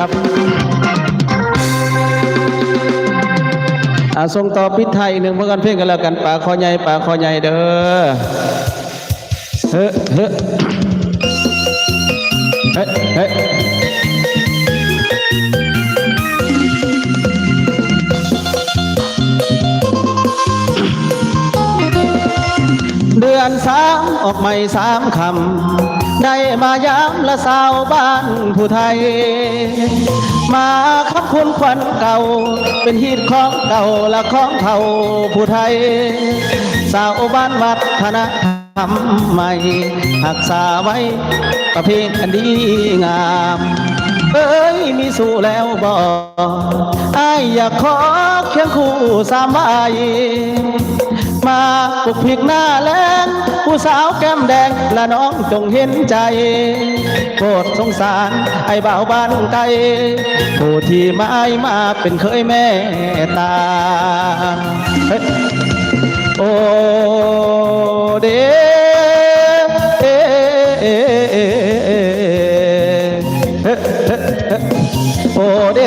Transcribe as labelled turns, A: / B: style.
A: ส่งต่อพิษไทยหนึ่งเพื่อนเพลงกันแล้วกันป่าคอใหญ่ป่าคอใหญ่เด้อเฮ้เฮ้เฮ้เฮ้เดือน3ออกใหม่3 คำได้มายามละสาวบ้านผู้ไทยมาขับคุณขวัญเก่าเป็นฮีดของเก่าละของเท่าผู้ไทยสาวบ้านวัฒนธรรมใหม่รักษาไว้ประเพณีอันดีงามเอ้ยมีสู่แล้วบ่อ้ายอยากขอเคียงคู่3 ใบมาปลุกพลิกหน้าแลงผู้สาวแก้มแดงละน้องจงเห็นใจโปรดสงสารไอ้บ่าวบ้านไกลผู้ที่มามาเป็นเคยแม่ตาโอ้เดโอ้เด